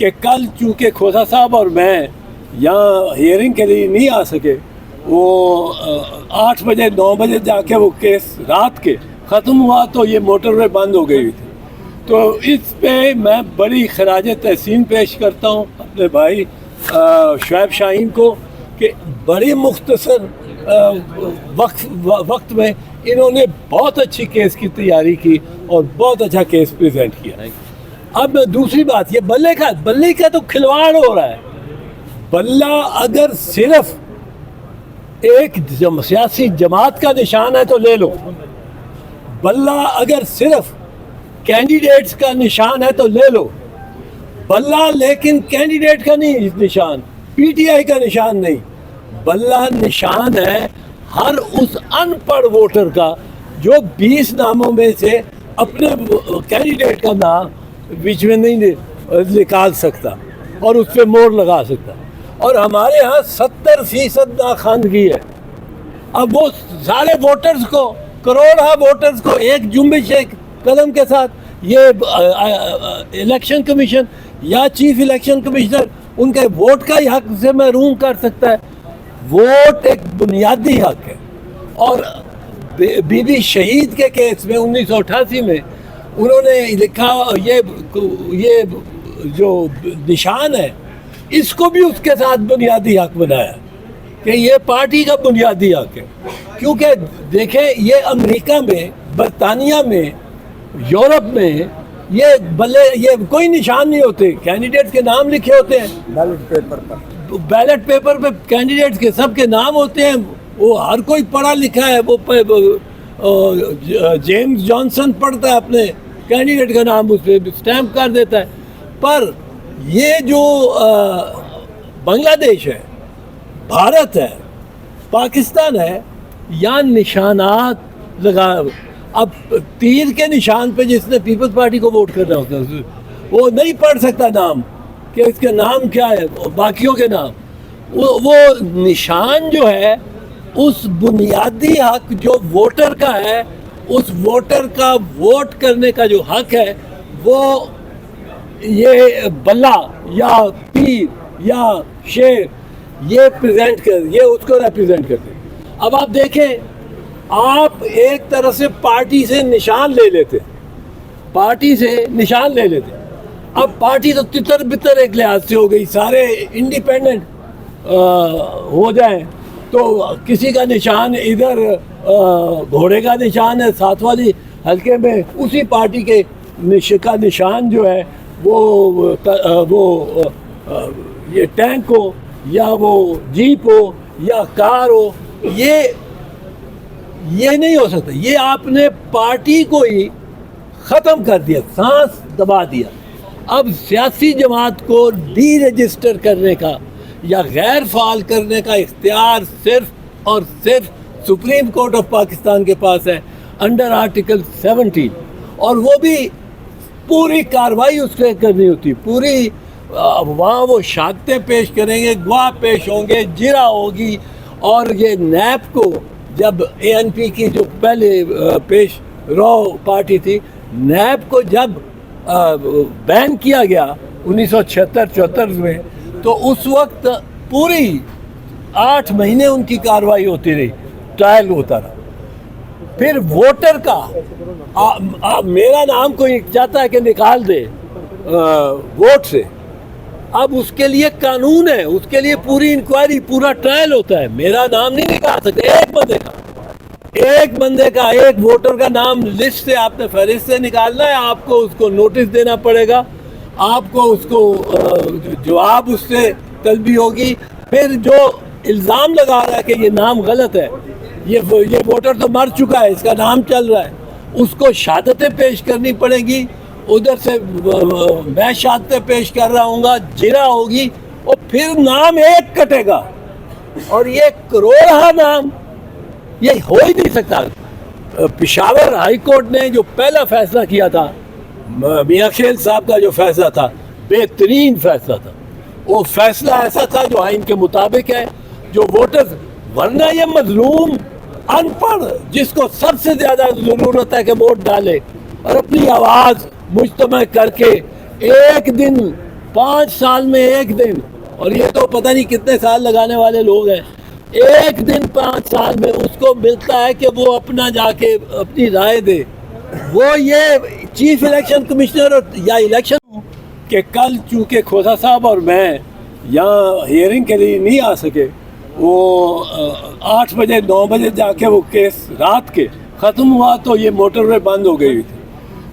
کہ کل چونکہ کھوسا صاحب اور میں یہاں ہیئرنگ کے لیے نہیں آ سکے، وہ 8 بجے 9 بجے جا کے وہ کیس رات کے ختم ہوا تو یہ موٹر وے بند ہو گئی تھی. تو اس پہ میں بڑی خراج تحسین پیش کرتا ہوں اپنے بھائی شعیب شاہین کو کہ بڑی مختصر وقت میں انہوں نے بہت اچھی کیس کی تیاری کی اور بہت اچھا کیس پریزنٹ کیا. اب دوسری بات، یہ بلے کا تو کھلواڑ ہو رہا ہے. بلہ اگر صرف ایک سیاسی جماعت کا نشان ہے تو لے لو، بلہ اگر صرف کینڈیڈیٹس کا نشان ہے تو لے لو، بلہ لیکن کینڈیڈیٹ کا نہیں نشان، پی ٹی آئی کا نشان نہیں، بلہ نشان ہے ہر اس ان پڑھ ووٹر کا جو 20 ناموں میں سے اپنے کینڈیڈیٹ کا نام بیچ میں نہیں نکال سکتا اور اس پہ مور لگا سکتا. اور ہمارے ہاں 70% ناخواندگی ہے. اب وہ سارے ووٹرز کو، کروڑہ ووٹرز کو ایک جنبش ایک قدم کے ساتھ یہ الیکشن کمیشن یا چیف الیکشن کمشنر ان کے ووٹ کا ہی حق سے محروم کر سکتا ہے. ووٹ ایک بنیادی حق ہے. اور بی بی شہید کے کیس میں 1988 میں انہوں نے لکھا یہ جو نشان ہے اس کو بھی اس کے ساتھ بنیادی حق بنایا کہ یہ پارٹی کا بنیادی حق ہے. کیونکہ دیکھیں یہ امریکہ میں، برطانیہ میں، یورپ میں یہ کوئی نشان نہیں ہوتے، کینڈیڈیٹ کے نام لکھے ہوتے ہیں بیلٹ پیپر پہ کینڈیڈیٹس کے سب کے نام ہوتے ہیں. وہ ہر کوئی پڑھا لکھا ہے، وہ جیمز جانسن پڑھتا ہے اپنے کینڈیڈیٹ کا نام اس پہ اسٹیمپ کر دیتا ہے. پر یہ جو بنگلہ دیش ہے، بھارت ہے، پاکستان ہے، یا نشانات لگا. اب تیر کے نشان پہ جس نے پیپلز پارٹی کو ووٹ کرنا ہوتا ہے وہ نہیں پڑھ سکتا نام کہ اس کے نام کیا ہے، باقیوں کے نام. وہ نشان جو ہے اس بنیادی حق جو ووٹر کا ہے، اس ووٹر کا ووٹ کرنے کا جو حق ہے، وہ یہ بلہ یا پیر یا شیر یہ پریزنٹ یہ اس کو ریپریزنٹ کرتے. اب آپ دیکھیں، آپ ایک طرح سے پارٹی سے نشان لے لیتے، اب پارٹی تو تتر بتر ایک لحاظ سے ہو گئی، سارے انڈیپینڈنٹ ہو جائیں تو کسی کا نشان ادھر گھوڑے کا نشان ہے ساتھ والی حلقے میں، اسی پارٹی کے کا نشان جو ہے وہ یہ ٹینک ہو یا وہ جیپ ہو یا کار ہو. یہ نہیں ہو سکتا. یہ آپ نے پارٹی کو ہی ختم کر دیا، سانس دبا دیا. اب سیاسی جماعت کو ڈی رجسٹر کرنے کا یا غیر فعال کرنے کا اختیار صرف اور صرف سپریم کورٹ آف پاکستان کے پاس ہے انڈر آرٹیکل 17، اور وہ بھی پوری کاروائی اس پہ کرنی ہوتی، پوری وہاں وہ شہادتیں پیش کریں گے، گواہ پیش ہوں گے، جرا ہوگی. اور یہ نیب کو جب اے این پی کی جو پہلے پیش رو پارٹی تھی، نیب کو جب بین کیا گیا 1976-74 میں، تو اس وقت پوری 8 مہینے ان کی کاروائی ہوتی رہی، ٹرائل ہوتا رہا. پھر ووٹر کا میرا نام کوئی چاہتا ہے کہ نکال دے ووٹ سے، اب اس کے لیے قانون ہے، اس کے لیے پوری انکوائری، پورا ٹرائل ہوتا ہے. میرا نام نہیں نکال سکتے ایک بندے کا ایک ووٹر کا نام لسٹ سے آپ نے فہرست سے نکالنا ہے، آپ کو اس کو نوٹس دینا پڑے گا، آپ کو اس کو جواب اس سے طلبی ہوگی. پھر جو الزام لگا رہا ہے کہ یہ نام غلط ہے، یہ ووٹر تو مر چکا ہے، اس کا نام چل رہا ہے، اس کو شہادتیں پیش کرنی پڑے گی. ادھر سے میں شہادتیں پیش کر رہا ہوں گا، جرا ہوگی، اور پھر نام ایک کٹے گا. اور یہ کروڑہ نام یہ ہو ہی نہیں سکتا. پشاور ہائی کورٹ نے جو پہلا فیصلہ کیا تھا، میاں خیل صاحب کا جو فیصلہ تھا، بہترین فیصلہ تھا. وہ فیصلہ ایسا تھا جو آئین کے مطابق ہے، جو ووٹر، ورنہ یہ مظلوم ان پڑھ جس کو سب سے زیادہ ضرورت ہے کہ ووٹ ڈالے اور اپنی آواز مجتمع کر کے ایک دن 5 سال میں ایک دن، اور یہ تو پتہ نہیں کتنے سال لگانے والے لوگ ہیں، ایک دن 5 سال میں اس کو ملتا ہے کہ وہ اپنا جا کے اپنی رائے دے. وہ یہ چیف الیکشن کمشنر یا الیکشن کہ کل چونکہ کھوسا صاحب اور میں یہاں ہیئرنگ کے لیے نہیں آ سکے، وہ 8 بجے 9 بجے جا کے وہ کیس رات کے ختم ہوا تو یہ موٹر وے بند ہو گئی تھی.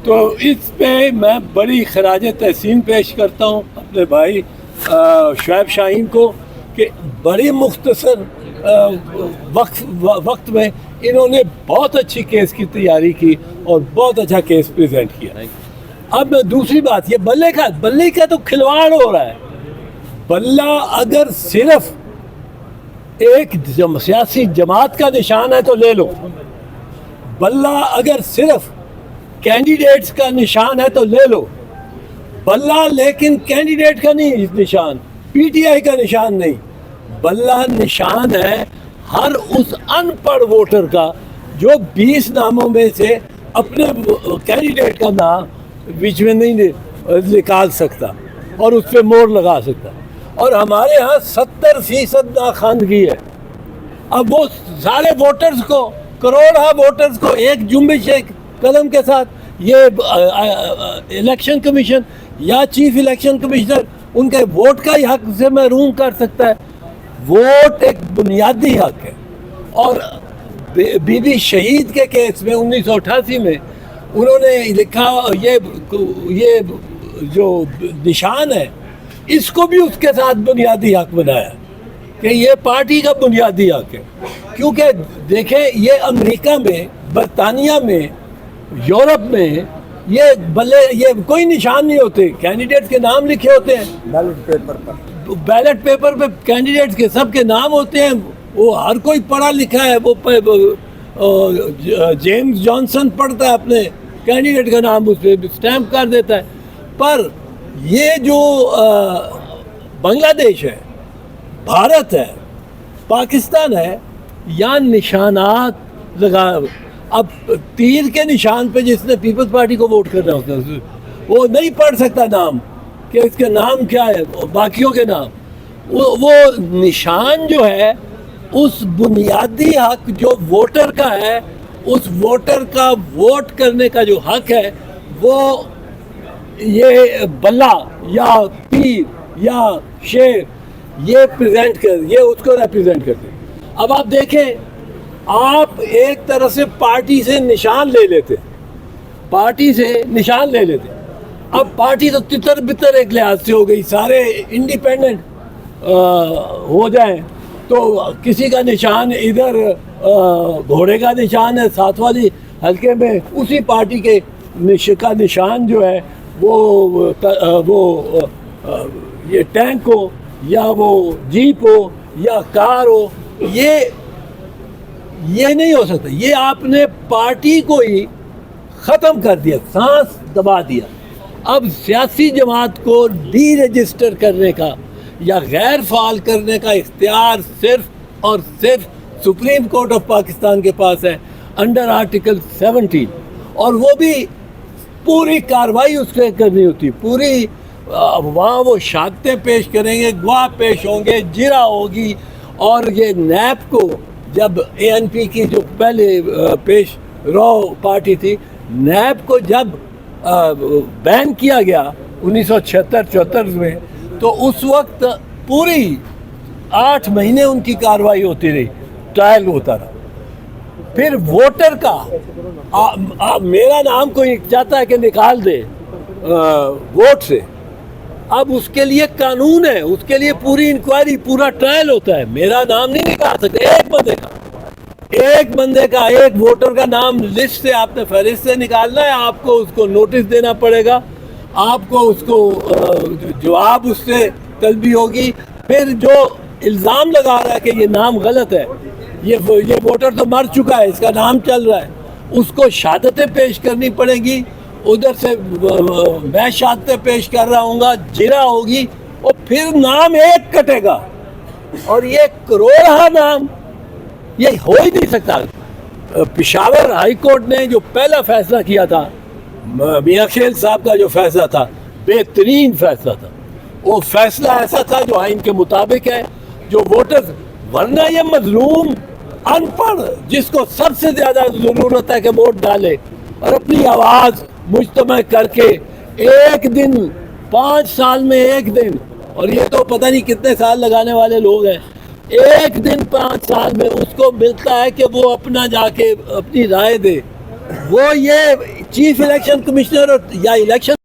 تو اس پہ میں بڑی خراج تحسین پیش کرتا ہوں اپنے بھائی شعیب شاہین کو کہ بڑی مختصر وقت میں انہوں نے بہت اچھی کیس کی تیاری کی اور بہت اچھا کیس پریزنٹ کیا. اب دوسری بات، یہ بلے کا تو کھلواڑ ہو رہا ہے. بلہ اگر صرف ایک سیاسی جماعت کا نشان ہے تو لے لو، بلہ اگر صرف کینڈیڈیٹس کا نشان ہے تو لے لو، بلہ لیکن کینڈیڈیٹ کا نہیں نشان، پی ٹی آئی کا نشان نہیں، بلہ نشان ہے ہر اس ان پڑھ ووٹر کا جو 20 ناموں میں سے اپنے کینڈیڈیٹ کا نام بیچ میں نہیں نکال سکتا اور اس پہ مور لگا سکتا. اور ہمارے ہاں 70% ناخواندگی ہے. اب وہ سارے ووٹرز کو، کروڑہ ووٹرز کو ایک جنبش ایک قدم کے ساتھ یہ الیکشن کمیشن یا چیف الیکشن کمشنر ان کے ووٹ کا ہی حق سے محروم کر سکتا ہے. ووٹ ایک بنیادی حق ہے. اور بی بی شہید کے کیس میں 1988 میں انہوں نے لکھا یہ جو نشان ہے اس کو بھی اس کے ساتھ بنیادی حق بنایا کہ یہ پارٹی کا بنیادی حق ہے. کیونکہ دیکھیں یہ امریکہ میں، برطانیہ میں، یورپ میں یہ کوئی نشان نہیں ہوتے، کینڈیڈیٹ کے نام لکھے ہوتے ہیں بیلٹ پیپر پہ کینڈیڈیٹس کے سب کے نام ہوتے ہیں. وہ ہر کوئی پڑھا لکھا ہے، وہ جیمز جانسن پڑھتا ہے اپنے کینڈیڈیٹ کا نام اس پہ اسٹیمپ کر دیتا ہے. پر یہ جو بنگلہ دیش ہے، بھارت ہے، پاکستان ہے، یا نشانات لگا. اب تیر کے نشان پہ جس نے پیپلز پارٹی کو ووٹ کرنا ہوتا ہے وہ نہیں پڑھ سکتا نام کہ اس کے نام کیا ہے، باقیوں کے نام. وہ نشان جو ہے اس بنیادی حق جو ووٹر کا ہے، اس ووٹر کا ووٹ کرنے کا جو حق ہے، وہ یہ بلہ یا پیر یا شیر یہ پریزنٹ یہ اس کو ریپریزنٹ کرتے. اب آپ دیکھیں، آپ ایک طرح سے پارٹی سے نشان لے لیتے، اب پارٹی تو تتر بتر ایک لحاظ سے ہو گئی، سارے انڈیپینڈنٹ ہو جائیں تو کسی کا نشان ادھر گھوڑے کا نشان ہے ساتھ والی حلقے میں، اسی پارٹی کے کا نشان جو ہے وہ یہ ٹینک ہو یا وہ جیپ ہو یا کار ہو. یہ نہیں ہو سکتا. یہ آپ نے پارٹی کو ہی ختم کر دیا، سانس دبا دیا. اب سیاسی جماعت کو ڈی رجسٹر کرنے کا یا غیر فعال کرنے کا اختیار صرف اور صرف سپریم کورٹ آف پاکستان کے پاس ہے انڈر آرٹیکل 17، اور وہ بھی پوری کاروائی اس پہ کرنی ہوتی، پوری وہاں وہ شہادتیں پیش کریں گے، گواہ پیش ہوں گے، جرا ہوگی. اور یہ نیب کو جب اے این پی کی جو پہلے پیش رو پارٹی تھی، نیب کو جب بین کیا گیا 1976-74 میں، تو اس وقت پوری 8 مہینے ان کی کاروائی ہوتی رہی، ٹرائل ہوتا رہا. پھر ووٹر کا میرا نام کوئی چاہتا ہے کہ نکال دے ووٹ سے، اب اس کے لیے قانون ہے، اس کے لیے پوری انکوائری، پورا ٹرائل ہوتا ہے. میرا نام نہیں نکال سکتے ایک بندے کا ایک ووٹر کا نام لسٹ سے آپ نے فہرست سے نکالنا ہے، آپ کو اس کو نوٹس دینا پڑے گا، آپ کو اس کو جواب اس سے طلبی ہوگی. پھر جو الزام لگا رہا ہے کہ یہ نام غلط ہے، یہ ووٹر تو مر چکا ہے، اس کا نام چل رہا ہے، اس کو شہادتیں پیش کرنی پڑے گی. ادھر سے میں شہادتیں پیش کر رہا ہوں گا، جرا ہوگی، اور پھر نام ایک کٹے گا. اور یہ کروڑہ نام یہ ہو ہی نہیں سکتا. پشاور ہائی کورٹ نے جو پہلا فیصلہ کیا تھا، میاں خیل صاحب کا جو فیصلہ تھا، بہترین فیصلہ تھا. وہ فیصلہ ایسا تھا جو آئین کے مطابق ہے، جو ووٹرز، ورنہ یہ مظلوم ان پڑھ جس کو سب سے زیادہ ضرورت ہے کہ ووٹ ڈالے اور اپنی آواز مجتمع کر کے ایک دن 5 سال میں ایک دن، اور یہ تو پتہ نہیں کتنے سال لگانے والے لوگ ہیں، ایک دن 5 سال میں اس کو ملتا ہے کہ وہ اپنا جا کے اپنی رائے دے. وہ یہ چیف الیکشن کمشنر یا الیکشن